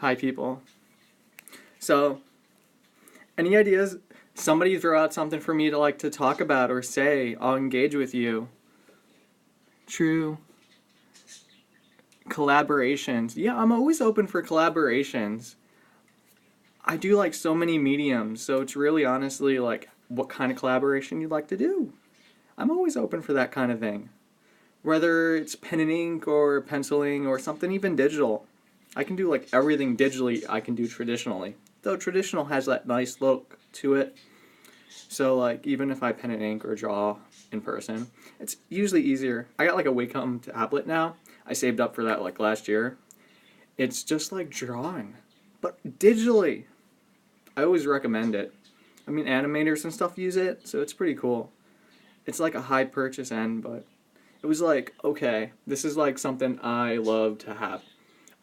Hi, people. So, any ideas? Somebody throw out something for me to like to talk about or say. I'll engage with you. True. Collaborations. Yeah, I'm always open for collaborations. I do like so many mediums, so it's really honestly like what kind of collaboration you'd like to do. I'm always open for that kind of thing. Whether it's pen and ink or penciling or something even digital. I can do like everything digitally I can do traditionally. Though traditional has that nice look to it. So like even if I pen and ink or draw in person, it's usually easier. I got like a Wacom tablet now. I saved up for that like last year. It's just like drawing, but digitally. I always recommend it. I mean animators and stuff use it, so it's pretty cool. It's like a high purchase end, but it was like, okay, this is like something I love to have.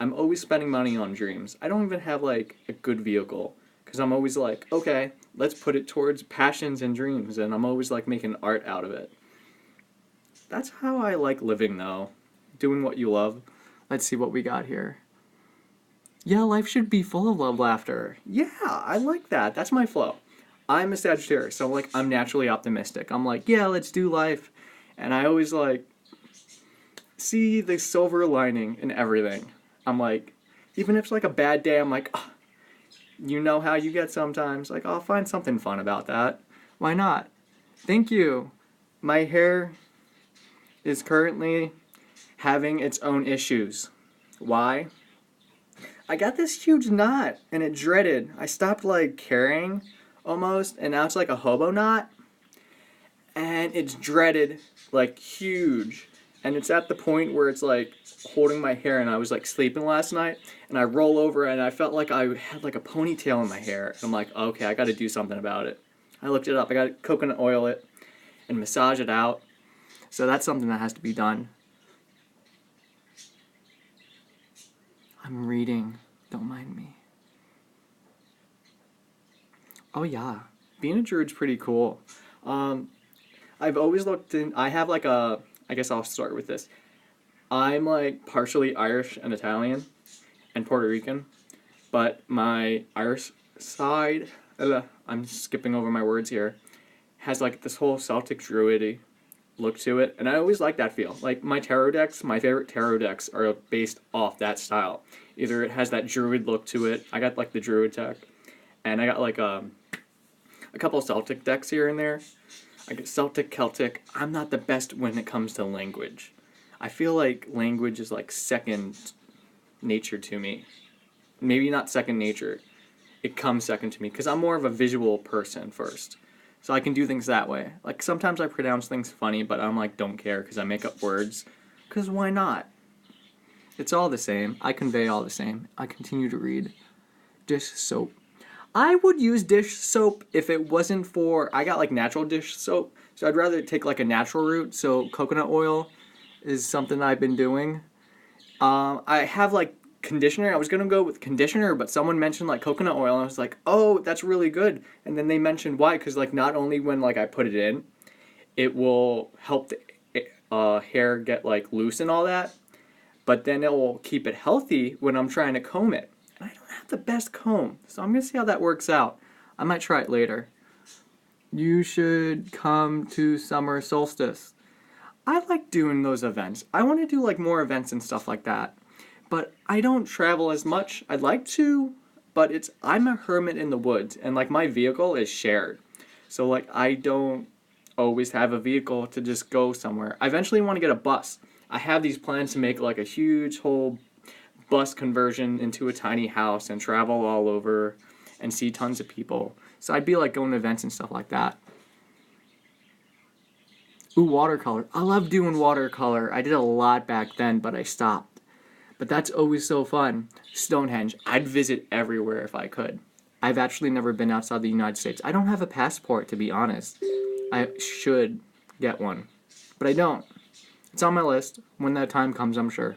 I'm always spending money on dreams. I don't even have like a good vehicle because I'm always like, okay, let's put it towards passions and dreams, and I'm always like making art out of it. That's how I like living though, doing what you love. Let's see what we got here. Yeah, life should be full of love, laughter. Yeah, I like that. That's my flow. I'm a Sagittarius, so like I'm naturally optimistic. I'm like, yeah, let's do life, and I always like see the silver lining in everything. I'm like, even if it's like a bad day, I'm like, oh, you know how you get sometimes. Like, I'll find something fun about that. Why not? Thank you. My hair is currently having its own issues. Why? I got this huge knot and it dreaded. I stopped like caring almost, and now it's like a hobo knot, and it's dreaded like huge. And it's at the point where it's like holding my hair, and I was like sleeping last night, and I roll over and I felt like I had like a ponytail in my hair. And I'm like, okay, I got to do something about it. I looked it up. I got to coconut oil it and massage it out. So that's something that has to be done. I'm reading. Don't mind me. Oh yeah, being a druid's pretty cool. Um, I've always looked in. I have like a. I guess I'll start with this. I'm like partially Irish and Italian and Puerto Rican, but my Irish side, I'm skipping over my words here, has like this whole Celtic druidy look to it, and I always like that feel. Like my tarot decks, my favorite tarot decks are based off that style. Either it has that druid look to it. I got like the druid deck, and I got like a couple of Celtic decks here and there. I get Celtic, Celtic. I'm not the best when it comes to language. I feel like language is like second nature to me. Maybe not second nature. It comes second to me because I'm more of a visual person first. So I can do things that way. Like sometimes I pronounce things funny, but I'm like don't care because I make up words. Because why not? It's all the same. I convey all the same. I continue to read. Dish soap. I would use dish soap if it wasn't for. I got like natural dish soap, so I'd rather take like a natural route. So coconut oil is something I've been doing. I have like conditioner. I was gonna go with conditioner, but someone mentioned like coconut oil, and I was like, oh, that's really good. And then they mentioned why, because like not only when like I put it in, it will help the hair get like loose and all that, but then it will keep it healthy when I'm trying to comb it. And I don't have the best comb, so I'm gonna see how that works out. I might try it later. You should come to summer solstice. I like doing those events. I want to do like more events and stuff like that. But I don't travel as much. I'd like to, but it's I'm a hermit in the woods, and like my vehicle is shared. So like I don't always have a vehicle to just go somewhere. I eventually want to get a bus. I have these plans to make like a huge whole bus conversion into a tiny house and travel all over and see tons of people. So I'd be like going to events and stuff like that. Ooh, watercolor. I love doing watercolor. I did a lot back then, but I stopped. But that's always so fun. Stonehenge. I'd visit everywhere if I could. I've actually never been outside the United States. I don't have a passport, to be honest. I should get one. But I don't. It's on my list. When that time comes, I'm sure.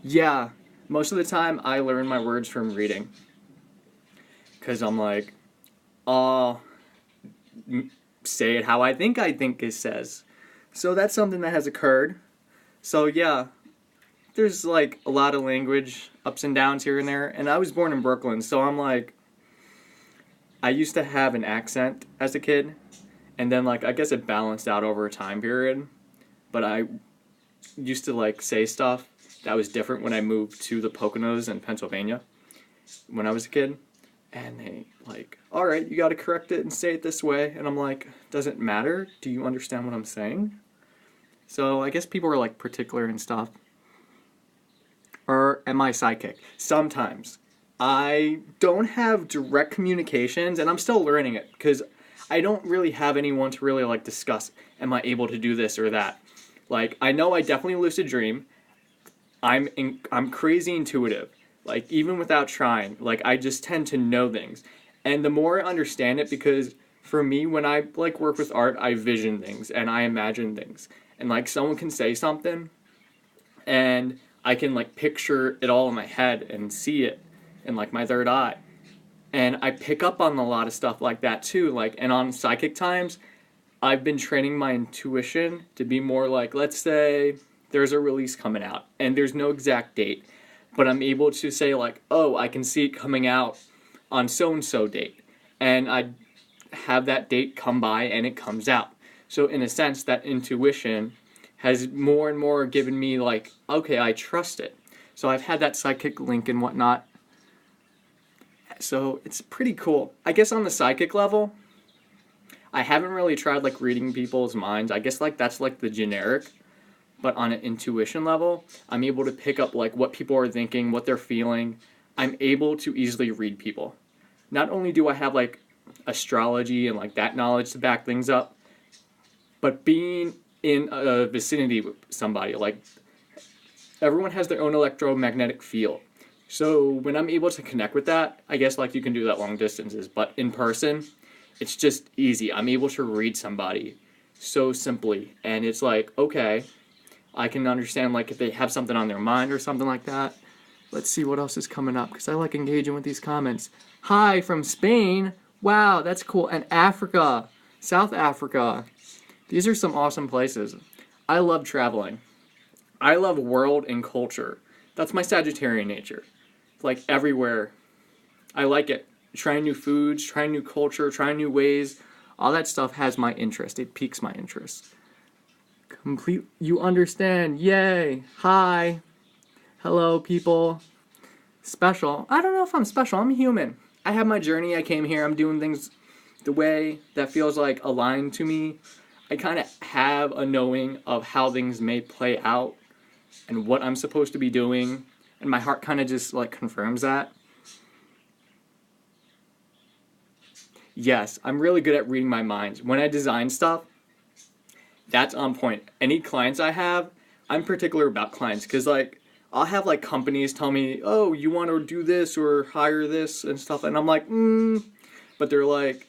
Yeah, most of the time I learn my words from reading. Because I'm like, uh, say it how I think it says. So that's something that has occurred. So yeah, there's like a lot of language ups and downs here and there. And I was born in Brooklyn, so I'm like, I used to have an accent as a kid, and then like I guess it balanced out over a time period. But I used to like say stuff that was different when I moved to the Poconos in Pennsylvania when I was a kid. And they like, all right, you got to correct it and say it this way. And I'm like, does it matter? Do you understand what I'm saying? So I guess people are like particular and stuff. Or am I psychic? Sometimes. I don't have direct communications, and I'm still learning it because I don't really have anyone to really like discuss. Am I able to do this or that? Like I know I definitely lucid dream. I'm crazy intuitive. Like even without trying, like I just tend to know things, and the more I understand it, because for me when I like work with art, I vision things and I imagine things, and like someone can say something, and I can like picture it all in my head and see it in like my third eye. And I pick up on a lot of stuff like that too. Like and on psychic times, I've been training my intuition to be more like, let's say there's a release coming out and there's no exact date, but I'm able to say like, oh, I can see it coming out on so and so date. And I have that date come by and it comes out. So in a sense, that intuition has more and more given me like, okay, I trust it. So I've had that psychic link and whatnot. So it's pretty cool. I guess on the psychic level, I haven't really tried like reading people's minds. I guess like that's like the generic, but on an intuition level, I'm able to pick up like what people are thinking, what they're feeling. I'm able to easily read people. Not only do I have like astrology and like that knowledge to back things up, but being in a vicinity with somebody, like everyone has their own electromagnetic field. So when I'm able to connect with that, I guess like you can do that long distances, but in person, it's just easy. I'm able to read somebody so simply, and it's like, okay, I can understand like if they have something on their mind or something like that. Let's see what else is coming up because I like engaging with these comments. Hi from Spain. Wow, that's cool. And Africa, South Africa. These are some awesome places. I love traveling. I love world and culture. That's my Sagittarian nature. Like everywhere. I like it. Trying new foods, trying new culture, trying new ways. All that stuff has my interest. It piques my interest. Complete. You understand. Yay. Hi. Hello, people. Special. I don't know if I'm special. I'm human. I have my journey. I came here. I'm doing things the way that feels like aligned to me. I kind of have a knowing of how things may play out and what I'm supposed to be doing. And my heart kind of just like confirms that. Yes, I'm really good at reading my mind. When I design stuff, that's on point. Any clients I have, I'm particular about clients because like I'll have like companies tell me, "Oh, you want to do this or hire this and stuff," and I'm like, but they're like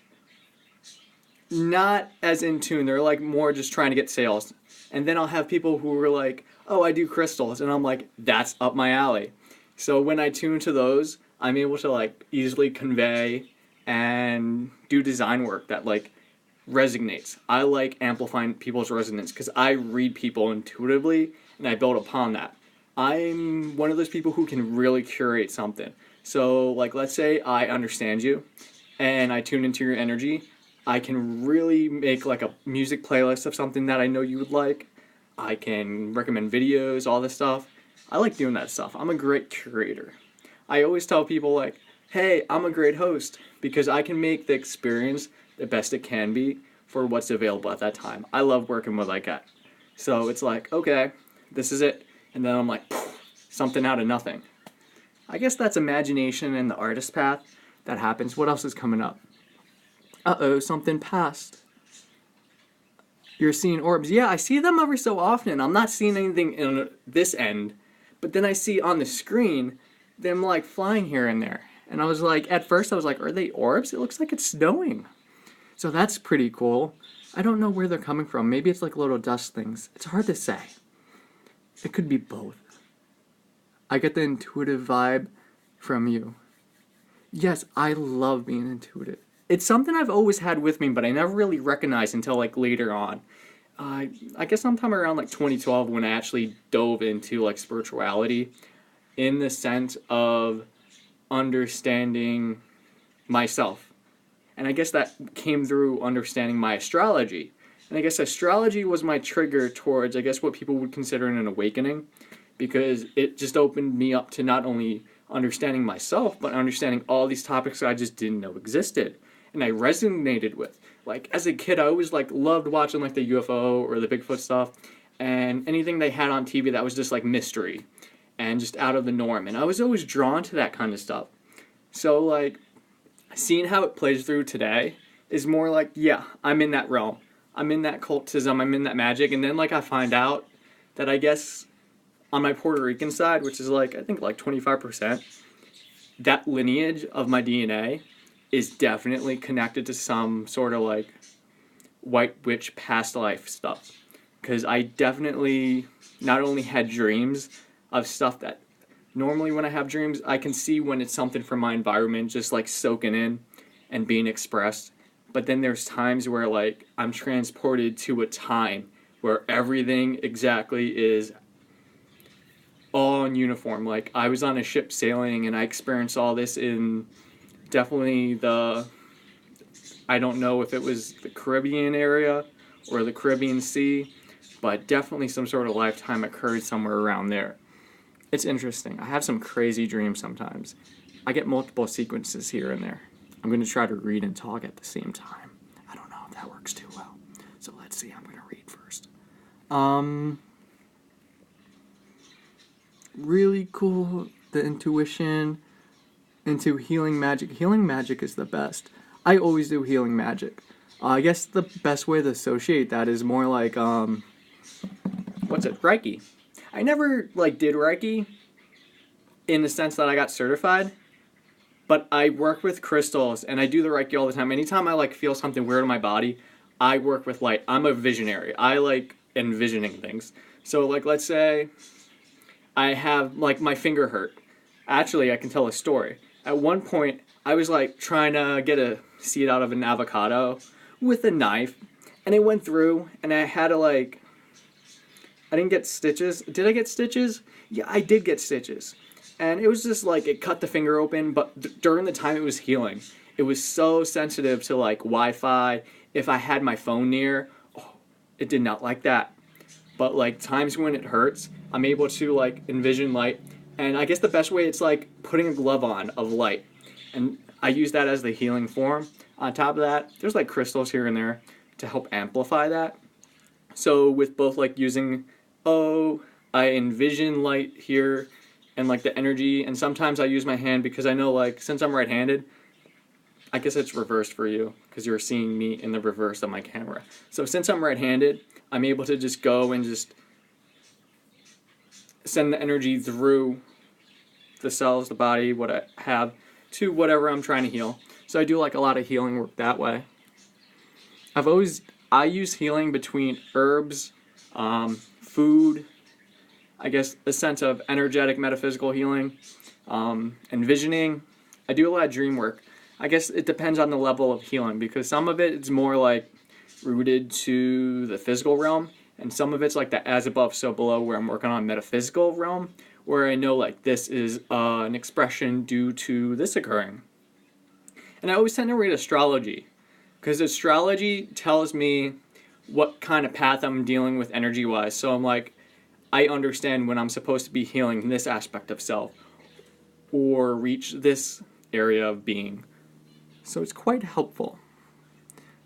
not as in tune. They're like more just trying to get sales. And then I'll have people who are like, "Oh, I do crystals," and I'm like, "That's up my alley." So when I tune to those, I'm able to like easily convey and do design work that like resonates. I like amplifying people's resonance because I read people intuitively and I build upon that. I'm one of those people who can really curate something. So like let's say I understand you and I tune into your energy, I can really make like a music playlist of something that I know you would like. I can recommend videos, all this stuff. I like doing that stuff. I'm a great curator. I always tell people like, hey, I'm a great host because I can make the experience the best it can be for what's available at that time. I love working with like that. So it's like, okay, this is it. And then I'm like, something out of nothing. I guess that's imagination and the artist path that happens. What else is coming up? Uh-oh, something passed. You're seeing orbs. Yeah, I see them every so often. I'm not seeing anything in this end, but then I see on the screen them like flying here and there. And I was like, at first I was like, are they orbs? It looks like it's snowing. So that's pretty cool. I don't know where they're coming from. Maybe it's like little dust things. It's hard to say. It could be both. I get the intuitive vibe from you. Yes, I love being intuitive. It's something I've always had with me, but I never really recognized until like later on. I guess sometime around like 2012 when I actually dove into like spirituality in the sense of understanding myself. And I guess that came through understanding my astrology. And I guess astrology was my trigger towards, I guess, what people would consider an awakening, because it just opened me up to not only understanding myself, but understanding all these topics I just didn't know existed. And I resonated with. Like, as a kid, I always, like, loved watching, like, the UFO or the Bigfoot stuff, and anything they had on TV that was just, like, mystery and just out of the norm. And I was always drawn to that kind of stuff. So, like, seeing how it plays through today is more like, yeah, I'm in that realm. I'm in that cultism. I'm in that magic. And then, like, I find out that I guess on my Puerto Rican side, which is, like, I think, like, 25%, that lineage of my DNA is definitely connected to some sort of, like, white witch past life stuff. Because I definitely not only had dreams of stuff that normally when I have dreams, I can see when it's something from my environment just like soaking in and being expressed. But then there's times where like I'm transported to a time where everything exactly is all in uniform. Like I was on a ship sailing and I experienced all this in definitely I don't know if it was the Caribbean area or the Caribbean Sea, but definitely some sort of lifetime occurred somewhere around there. It's interesting. I have some crazy dreams sometimes. I get multiple sequences here and there. I'm going to try to read and talk at the same time. I don't know if that works too well. So let's see. I'm going to read first. Really cool. The intuition into healing magic. Healing magic is the best. I always do healing magic. I guess the best way to associate that is more like, what's it? Reiki. I never, like, did Reiki in the sense that I got certified, but I work with crystals and I do the Reiki all the time. Anytime I, like, feel something weird in my body, I work with light. I'm a visionary. I like envisioning things. So, like, let's say I have, like, my finger hurt. Actually, I can tell a story. At one point, I was, like, trying to get a seed out of an avocado with a knife, and it went through, and I had to, like, I didn't get stitches. Did I get stitches? Yeah, I did get stitches. And it was just like it cut the finger open, but during the time it was healing, it was so sensitive to like Wi-Fi. If I had my phone near, oh, it did not like that. But like times when it hurts, I'm able to like envision light. And I guess the best way it's like putting a glove on of light. And I use that as the healing form. On top of that, there's like crystals here and there to help amplify that. So with both like using I envision light here and like the energy, and sometimes I use my hand because I know like since I'm right-handed, I guess it's reversed for you because you're seeing me in the reverse of my camera. So since I'm right-handed, I'm able to just go and just send the energy through the cells, the body, what I have, to whatever I'm trying to heal. So I do like a lot of healing work that way. I use healing between herbs, food, I guess a sense of energetic metaphysical healing, envisioning. I do a lot of dream work. I guess it depends on the level of healing because some of it is more like rooted to the physical realm, and some of it's like the as above so below where I'm working on metaphysical realm where I know like this is an expression due to this occurring. And I always tend to read astrology because astrology tells me what kind of path I'm dealing with energy wise. So I'm like, I understand when I'm supposed to be healing this aspect of self or reach this area of being. So it's quite helpful.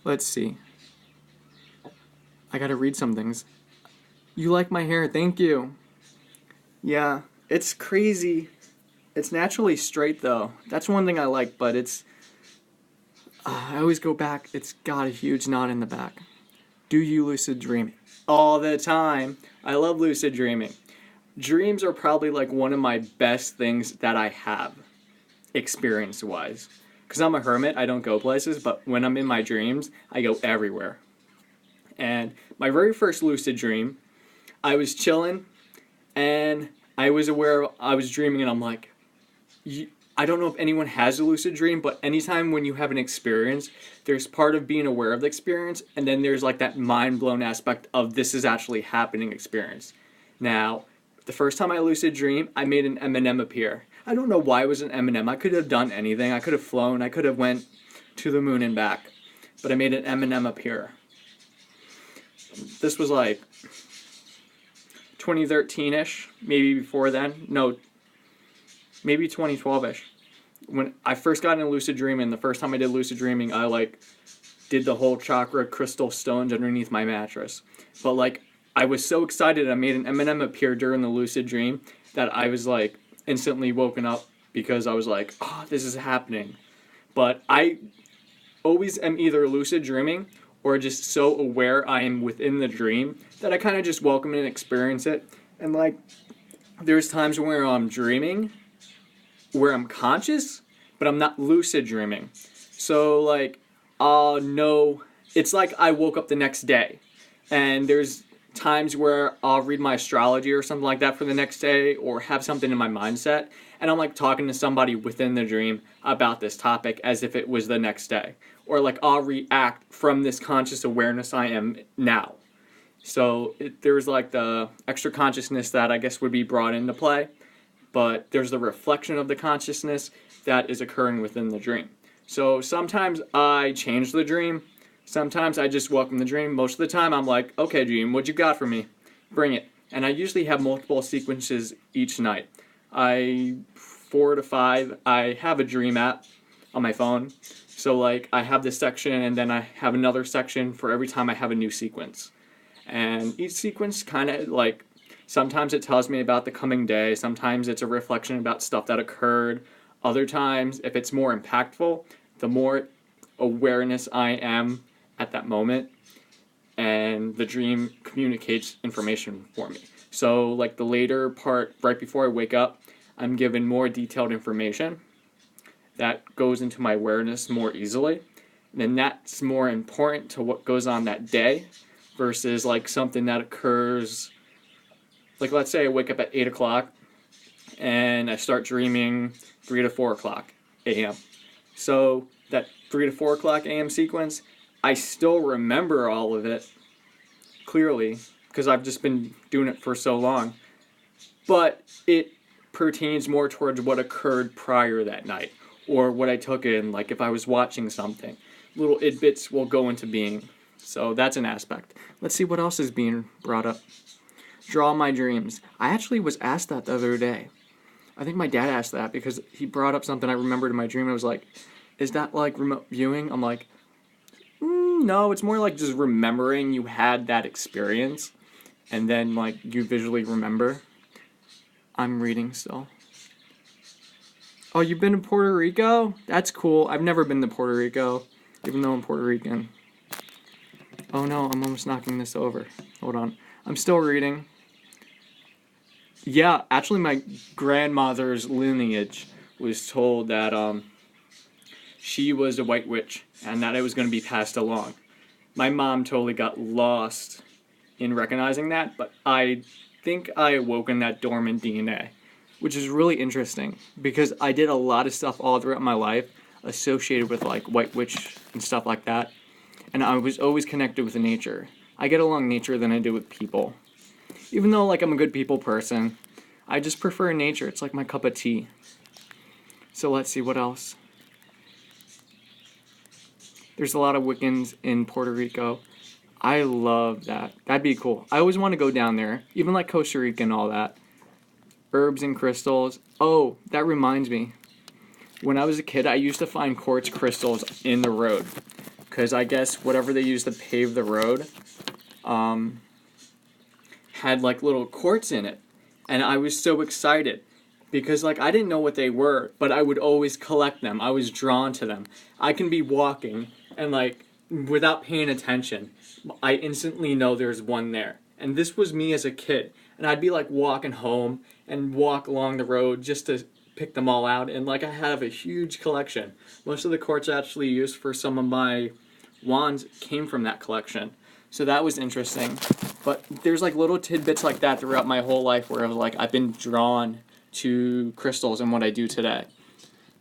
Let's see. I gotta read some things. You like my hair, thank you. Yeah, it's crazy. It's naturally straight though. That's one thing I like, but I always go back. It's got a huge knot in the back. Do you lucid dream? All the time. I love lucid dreaming. Dreams are probably like one of my best things that I have, experience wise. Because I'm a hermit, I don't go places, but when I'm in my dreams, I go everywhere. And my very first lucid dream, I was chilling and I was aware I was dreaming, and I'm like, I don't know if anyone has a lucid dream, but anytime when you have an experience, there's part of being aware of the experience, and then there's like that mind blown aspect of this is actually happening experience. Now, the first time I lucid dream, I made an M&M appear. I don't know why it was an M&M. I could have done anything. I could have flown. I could have went to the moon and back, but I made an M&M appear. This was like 2013-ish, maybe before then. No, maybe 2012-ish. When I first got into lucid dreaming, the first time I did lucid dreaming, I like did the whole chakra crystal stones underneath my mattress. But like I was so excited I made an M&M appear during the lucid dream that I was like instantly woken up because I was like, oh, this is happening. But I always am either lucid dreaming or just so aware I am within the dream that I kind of just welcome it and experience it. And like there's times where I'm dreaming where I'm conscious, but I'm not lucid dreaming. So like, no, it's like I woke up the next day. And there's times where I'll read my astrology or something like that for the next day or have something in my mindset. And I'm like talking to somebody within the dream about this topic as if it was the next day. Or like I'll react from this conscious awareness I am now. So there's like the extra consciousness that I guess would be brought into play. But there's the reflection of the consciousness that is occurring within the dream. So sometimes I change the dream. Sometimes I just welcome the dream. Most of the time I'm like, okay, dream, what you got for me? Bring it. And I usually have multiple sequences each night. 4 to 5. I have a dream app on my phone. So like I have this section and then I have another section for every time I have a new sequence. And each sequence kind of like, sometimes it tells me about the coming day. Sometimes it's a reflection about stuff that occurred. Other times, if it's more impactful, the more awareness I am at that moment, and the dream communicates information for me. So like the later part, right before I wake up, I'm given more detailed information that goes into my awareness more easily. And then that's more important to what goes on that day versus like something that occurs. Like let's say I wake up at 8 o'clock and I start dreaming 3 to 4 o'clock a.m. So that 3 to 4 o'clock a.m. sequence, I still remember all of it clearly because I've just been doing it for so long. But it pertains more towards what occurred prior that night or what I took in, like if I was watching something. Little tidbits will go into being. So that's an aspect. Let's see what else is being brought up. Draw my dreams. I actually was asked that the other day. I think my dad asked that because he brought up something I remembered in my dream. I was like, is that like remote viewing? I'm like, no, it's more like just remembering you had that experience and then like you visually remember. I'm reading still. Oh, you've been to Puerto Rico? That's cool. I've never been to Puerto Rico, even though I'm Puerto Rican. Oh no, I'm almost knocking this over. Hold on. I'm still reading. Yeah, actually my grandmother's lineage was told that she was a white witch and that it was going to be passed along. My mom totally got lost in recognizing that, but I think I awoke in that dormant DNA, which is really interesting because I did a lot of stuff all throughout my life associated with like white witch and stuff like that, and I was always connected with nature. I get along nature than I do with people. Even though like I'm a good people person, I just prefer nature. It's like my cup of tea. So let's see what else. There's a lot of Wiccans in Puerto Rico. I love that. That'd be cool. I always want to go down there, even like Costa Rica and all that. Herbs and crystals. Oh, that reminds me. When I was a kid, I used to find quartz crystals in the road. Because I guess whatever they used to pave the road had like little quartz in it. And I was so excited. Because like I didn't know what they were, but I would always collect them. I was drawn to them. I can be walking and like without paying attention, I instantly know there's one there. And this was me as a kid. And I'd be like walking home and walk along the road just to pick them all out. And like I have a huge collection. Most of the quartz actually used for some of my wands came from that collection. So that was interesting. But there's like little tidbits like that throughout my whole life where I was like I've been drawn to crystals and what I do today.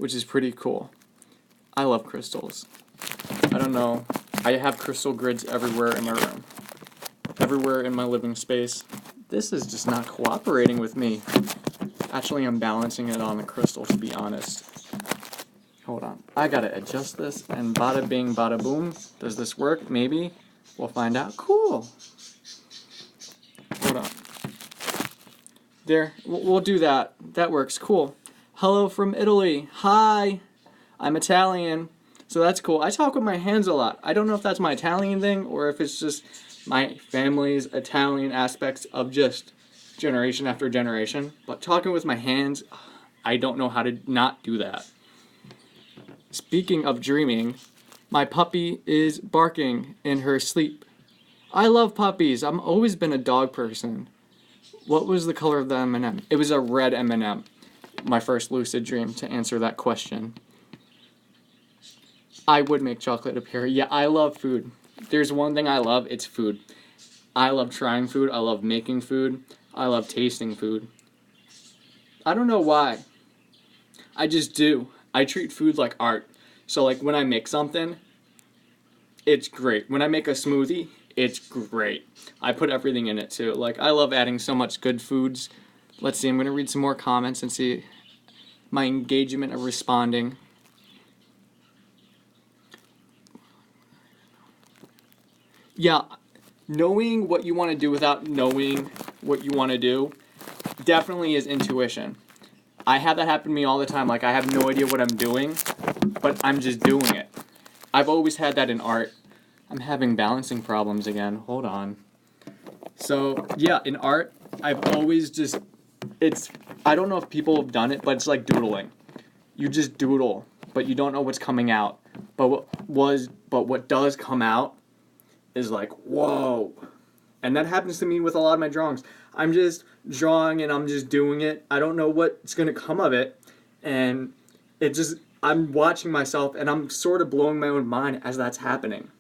which is pretty cool. I love crystals. I don't know. I have crystal grids everywhere in my room. Everywhere in my living space. This is just not cooperating with me. Actually, I'm balancing it on the crystal, to be honest. Hold on. I gotta adjust this, and bada bing, bada boom. Does this work? Maybe. We'll find out. Cool. Hold on. There. We'll do that. That works. Cool. Hello from Italy. Hi. I'm Italian. So that's cool. I talk with my hands a lot. I don't know if that's my Italian thing or if it's just my family's Italian aspects of just generation after generation. But talking with my hands, I don't know how to not do that. Speaking of dreaming, my puppy is barking in her sleep. I love puppies. I've always been a dog person. What was the color of the M&M? It was a red M&M. My first lucid dream, to answer that question. I would make chocolate appear. Yeah, I love food. There's one thing I love, it's food. I love trying food. I love making food. I love tasting food. I don't know why. I just do. I treat food like art. So like when I make something, it's great. When I make a smoothie, it's great. I put everything in it too. Like I love adding so much good foods. Let's see, I'm going to read some more comments and see my engagement of responding. Yeah, knowing what you want to do without knowing what you want to do definitely is intuition. I have that happen to me all the time. Like I have no idea what I'm doing, but I'm just doing it. I've always had that in art. I'm having balancing problems again. Hold on. So yeah, in art, I've always just, I don't know if people have done it, but it's like doodling. You just doodle, but you don't know what's coming out. But what does come out is like, whoa. And that happens to me with a lot of my drawings. I'm just drawing and I'm just doing it. I don't know what's going to come of it. And I'm watching myself and I'm sort of blowing my own mind as that's happening.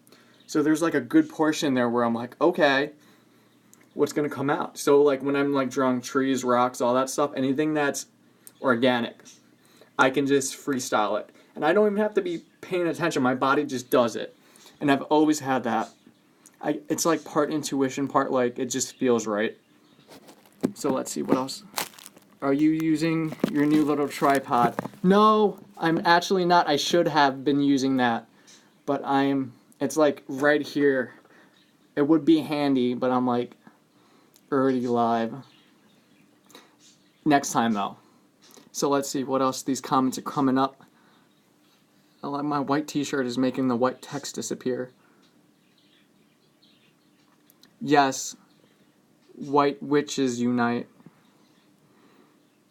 So there's like a good portion there where I'm like, okay, what's going to come out? So like when I'm like drawing trees, rocks, all that stuff, anything that's organic, I can just freestyle it. And I don't even have to be paying attention. My body just does it. And I've always had that. It's like part intuition, part like it just feels right. So let's see, what else? Are you using your new little tripod? No, I'm actually not. I should have been using that. But it's like right here. It would be handy, but I'm like already live. Next time though. So let's see what else these comments are coming up. I like my white t-shirt is making the white text disappear. Yes, white witches unite.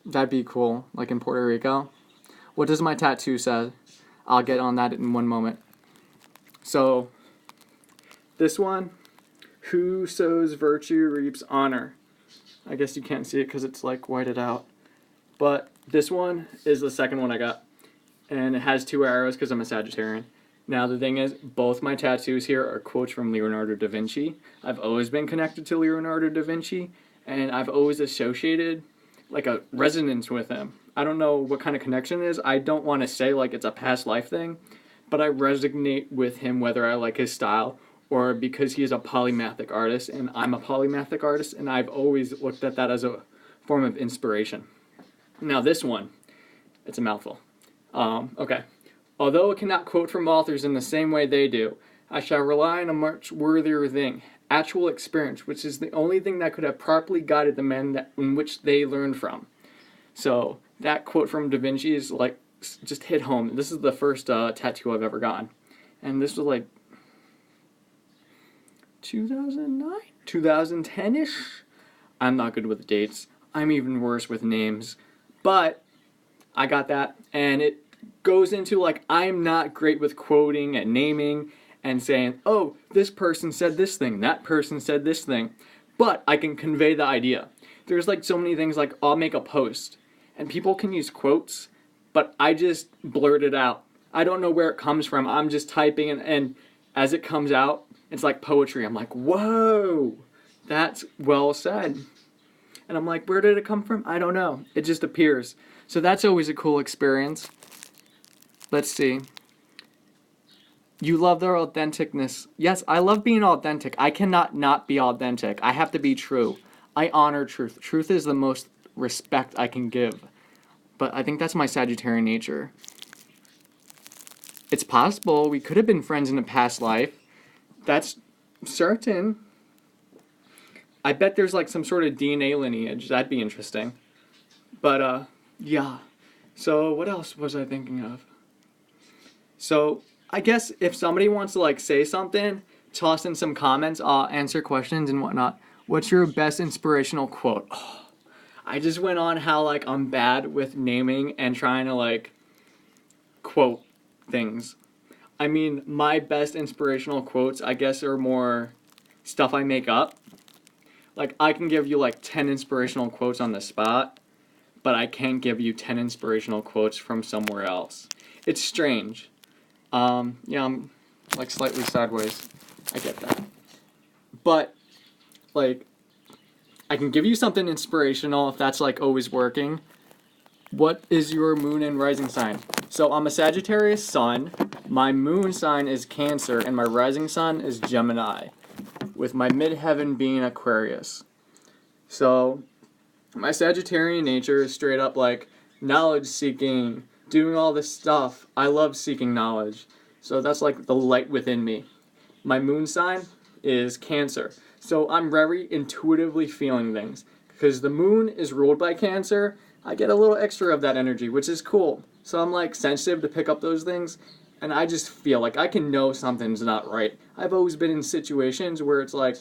That'd be cool, like in Puerto Rico. What does my tattoo say? I'll get on that in one moment. So, this one, who sows virtue reaps honor. I guess you can't see it because it's like whited out. But this one is the second one I got. And it has 2 arrows because I'm a Sagittarian. Now the thing is, both my tattoos here are quotes from Leonardo da Vinci. I've always been connected to Leonardo da Vinci, and I've always associated like a resonance with him. I don't know what kind of connection it is. I don't want to say like it's a past life thing, but I resonate with him whether I like his style or because he is a polymathic artist and I'm a polymathic artist, and I've always looked at that as a form of inspiration. Now this one, it's a mouthful. Okay. Although it cannot quote from authors in the same way they do, I shall rely on a much worthier thing, actual experience, which is the only thing that could have properly guided the men in which they learned from. So that quote from Da Vinci is like, just hit home. This is the first tattoo I've ever gotten. And this was like 2009? 2010-ish? I'm not good with dates. I'm even worse with names. But I got that, and it goes into like, I'm not great with quoting and naming and saying, oh, this person said this thing, that person said this thing, but I can convey the idea. There's like so many things, like I'll make a post and people can use quotes, but I just blurt it out. I don't know where it comes from. I'm just typing and as it comes out, it's like poetry. I'm like, whoa, that's well said. And I'm like, where did it come from? I don't know. It just appears. So that's always a cool experience. Let's see. You love their authenticness. Yes, I love being authentic. I cannot not be authentic. I have to be true. I honor truth. Truth is the most respect I can give. But I think that's my Sagittarian nature. It's possible we could have been friends in a past life. That's certain. I bet there's like some sort of DNA lineage. That'd be interesting. But, yeah. So, what else was I thinking of? So, I guess if somebody wants to like say something, toss in some comments, I'll answer questions and whatnot. What's your best inspirational quote? Oh, I just went on how like I'm bad with naming and trying to like quote things. I mean, my best inspirational quotes, I guess, are more stuff I make up. Like, I can give you like 10 inspirational quotes on the spot, but I can't give you 10 inspirational quotes from somewhere else. It's strange. Yeah, I'm like slightly sideways. I get that. But, like, I can give you something inspirational if that's like always working. What is your moon and rising sign? So I'm a Sagittarius sun. My moon sign is Cancer, and my rising sign is Gemini, with my midheaven being Aquarius. So my Sagittarian nature is straight up like knowledge seeking, doing all this stuff. I love seeking knowledge. So that's like the light within me. My moon sign is Cancer. So I'm very intuitively feeling things. Because the moon is ruled by Cancer, I get a little extra of that energy, which is cool. So I'm like sensitive to pick up those things. And I just feel like I can know something's not right. I've always been in situations where it's like,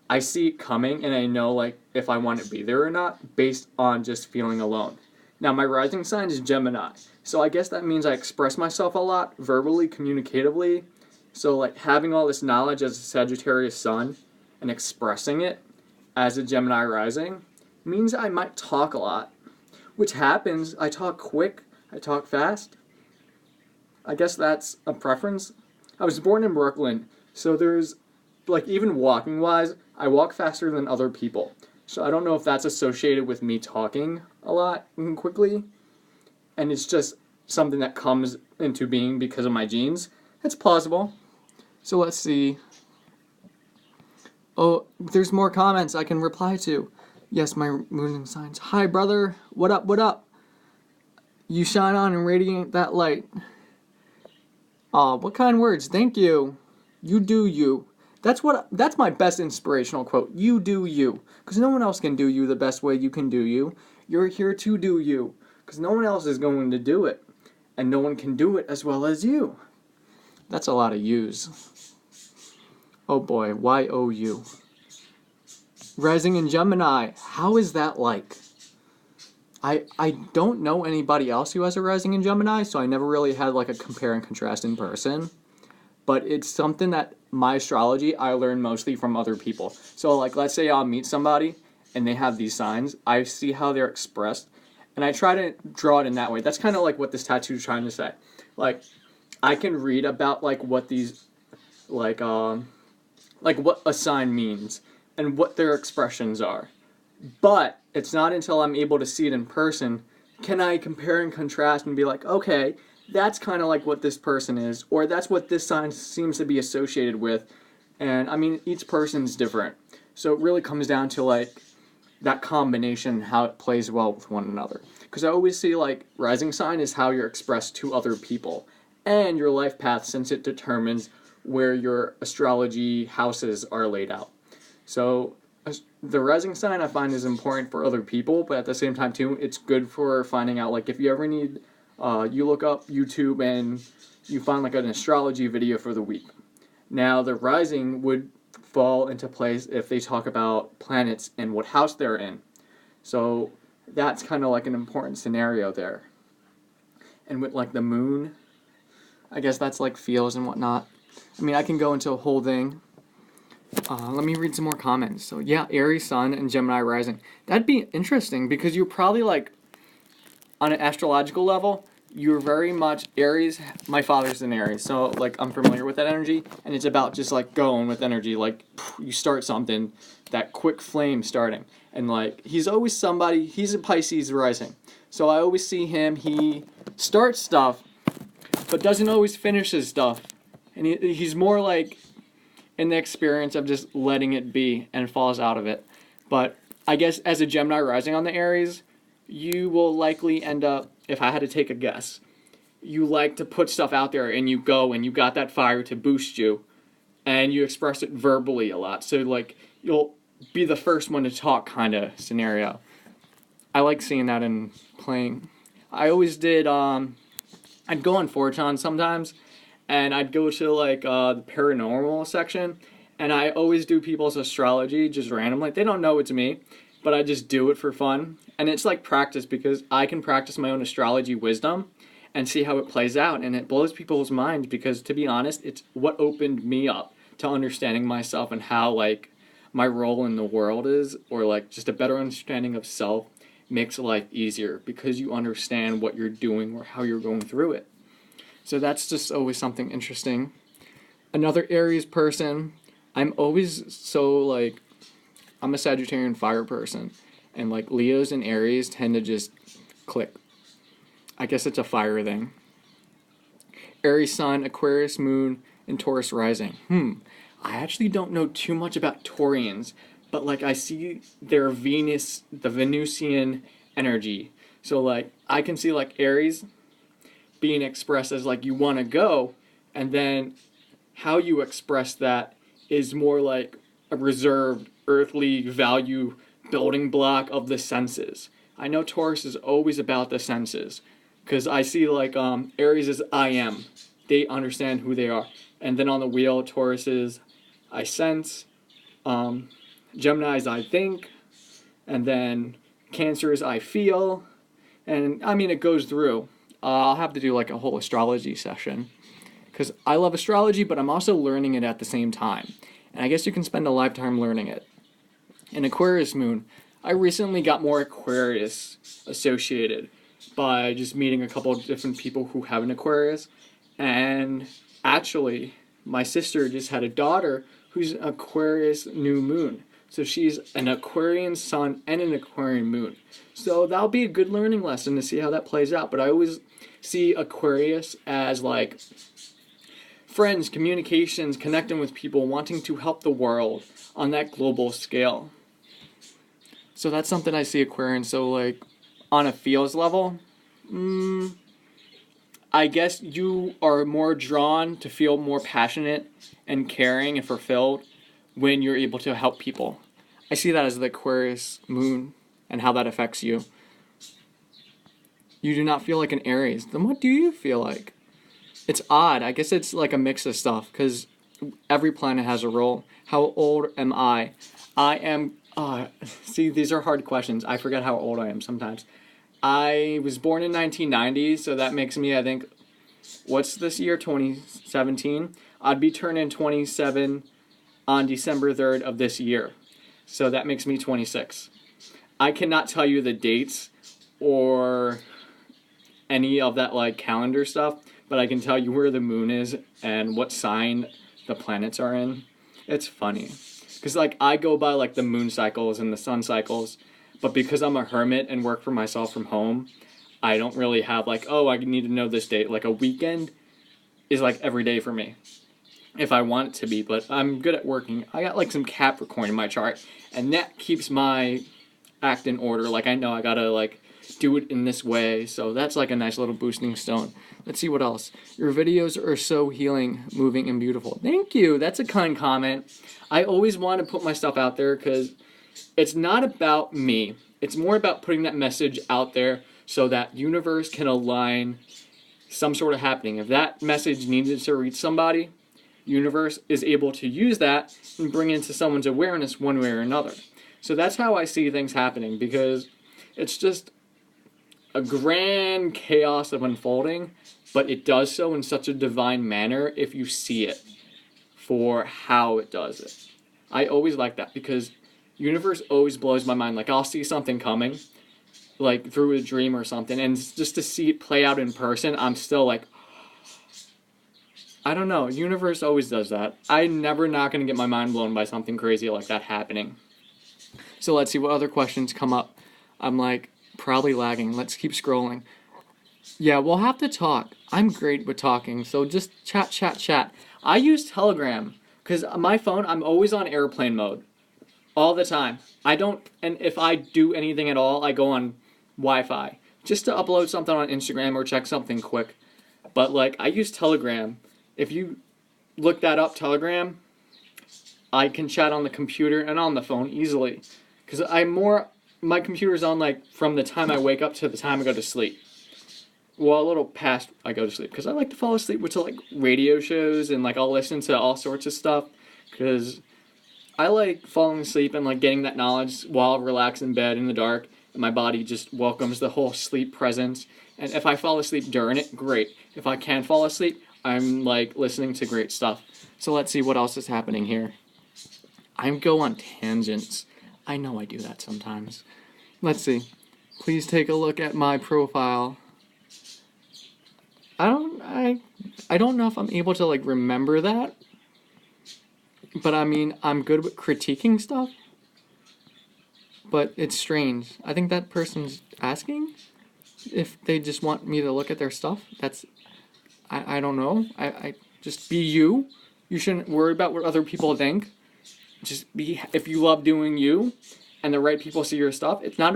I see it coming and I know like if I want to be there or not based on just feeling alone. Now my rising sign is Gemini. So I guess that means I express myself a lot verbally, communicatively. So like having all this knowledge as a Sagittarius sun and expressing it as a Gemini rising means I might talk a lot, which happens. I talk quick, I talk fast. I guess that's a preference. I was born in Brooklyn, so there's like even walking wise, I walk faster than other people. So I don't know if that's associated with me talking a lot and quickly, and it's just something that comes into being because of my genes. It's plausible. So let's see. Oh, there's more comments I can reply to. Yes, my moon and signs. Hi, brother. What up? What up? You shine on and radiate that light. Aw, what kind words? Thank you. You do you. That's my best inspirational quote. You do you. Because no one else can do you the best way you can do you. You're here to do you. Because no one else is going to do it. And no one can do it as well as you. That's a lot of yous. Oh boy, Y-O-U. Rising in Gemini. How is that like? I don't know anybody else who has a rising in Gemini, so I never really had like a compare and contrast in person. But it's something that my astrology I learn mostly from other people. So like let's say I'll meet somebody and they have these signs. I see how they're expressed and I try to draw it in that way. That's kind of like what this tattoo is trying to say. Like I can read about like what these like what a sign means and what their expressions are. But it's not until I'm able to see it in person can I compare and contrast and be like, okay, that's kind of like what this person is, or that's what this sign seems to be associated with. And I mean, each person's different. So it really comes down to like that combination, how it plays well with one another. Because I always see like rising sign is how you're expressed to other people and your life path, since it determines where your astrology houses are laid out. So the rising sign I find is important for other people, but at the same time too, it's good for finding out like if you ever need, you look up YouTube and you find like an astrology video for the week. Now the rising would fall into place if they talk about planets and what house they're in. So that's kind of like an important scenario there. And with like the moon, I guess that's like feels and whatnot. I mean, I can go into a whole thing. Let me read some more comments. So yeah, Aries Sun and Gemini Rising. That'd be interesting because you're probably like, on an astrological level, you're very much Aries. My father's an Aries, so like I'm familiar with that energy, and it's about just like going with energy. Like you start something, that quick flame starting, and like he's always somebody. He's a Pisces rising, so I always see him. He starts stuff, but doesn't always finish his stuff. And he's more like in the experience of just letting it be and falls out of it. But I guess as a Gemini rising on the Aries, you will likely end up, if I had to take a guess, you like to put stuff out there and you go and you got that fire to boost you and you express it verbally a lot. So like you'll be the first one to talk kind of scenario. I like seeing that in playing. I always did, I'd go on 4chan sometimes and I'd go to like the paranormal section and I always do people's astrology just randomly. They don't know it's me, but I just do it for fun. And it's like practice because I can practice my own astrology wisdom and see how it plays out. And it blows people's minds because, to be honest, it's what opened me up to understanding myself and how like my role in the world is, or like just a better understanding of self makes life easier because you understand what you're doing or how you're going through it. So that's just always something interesting. Another Aries person, I'm always so like, I'm a Sagittarian fire person, and like Leos and Aries tend to just click. I guess it's a fire thing. Aries sun, Aquarius moon, and Taurus rising. I actually don't know too much about Taurians, but like I see their Venus, the Venusian energy. So like I can see like Aries being expressed as like you want to go, and then how you express that is more like a reserved earthly value building block of the senses. I know Taurus is always about the senses because I see like Aries is I am. They understand who they are. And then on the wheel, Taurus is I sense, Gemini is I think, and then Cancer is I feel. And I mean, it goes through. I'll have to do like a whole astrology session because I love astrology, but I'm also learning it at the same time. And I guess you can spend a lifetime learning it. An Aquarius moon, I recently got more Aquarius associated by just meeting a couple of different people who have an Aquarius. And actually, my sister just had a daughter who's an Aquarius new moon. So she's an Aquarian sun and an Aquarian moon. So that'll be a good learning lesson to see how that plays out. But I always see Aquarius as like friends, communications, connecting with people, wanting to help the world on that global scale. So that's something I see Aquarian. So like on a feels level, I guess you are more drawn to feel more passionate and caring and fulfilled when you're able to help people. I see that as the Aquarius moon and how that affects you. You do not feel like an Aries. Then what do you feel like? It's odd. I guess it's like a mix of stuff because every planet has a role. How old am I? I am, see, these are hard questions. I forget how old I am sometimes. I was born in 1990, so that makes me, I think, what's this year, 2017? I'd be turning 27 on December 3rd of this year. So that makes me 26. I cannot tell you the dates or any of that like calendar stuff, but I can tell you where the moon is and what sign the planets are in. It's funny. Because like I go by like the moon cycles and the sun cycles, but because I'm a hermit and work for myself from home, I don't really have like, oh, I need to know this date. Like a weekend is like every day for me if I want it to be, but I'm good at working. I got like some Capricorn in my chart, and that keeps my act in order. Like I know I gotta like do it in this way, so that's like a nice little boosting stone. Let's see what else. Your videos are so healing, moving, and beautiful. Thank you. That's a kind comment. I always want to put my stuff out there because it's not about me. It's more about putting that message out there so that universe can align some sort of happening. If that message needed to reach somebody, universe is able to use that and bring into someone's awareness one way or another. So that's how I see things happening because it's just a grand chaos of unfolding, but it does so in such a divine manner if you see it for how it does it. I always like that because universe always blows my mind. Like I'll see something coming, like through a dream or something, and just to see it play out in person, I'm still like, I don't know. Universe always does that. I'm never not going to get my mind blown by something crazy like that happening. So let's see what other questions come up. I'm like probably lagging. Let's keep scrolling. Yeah, we'll have to talk. I'm great with talking, so just chat, chat, chat. I use Telegram because my phone, I'm always on airplane mode all the time. I don't, and if I do anything at all, I go on Wi Fi just to upload something on Instagram or check something quick. But like, I use Telegram. If you look that up, Telegram, I can chat on the computer and on the phone easily. Because my computer's on like from the time I wake up to the time I go to sleep. Well, a little past I go to sleep because I like to fall asleep with like radio shows and like I'll listen to all sorts of stuff because I like falling asleep and like getting that knowledge while relaxed in bed in the dark. And my body just welcomes the whole sleep presence. And if I fall asleep during it, great. If I can't fall asleep, I'm like listening to great stuff. So let's see what else is happening here. I go on tangents. I know I do that sometimes. Let's see. Please take a look at my profile. I don't know if I'm able to like remember that. But I mean, I'm good with critiquing stuff. But it's strange. I think that person's asking if they just want me to look at their stuff. I don't know. I just be you. You shouldn't worry about what other people think. Just be, if you love doing you and the right people see your stuff, it's not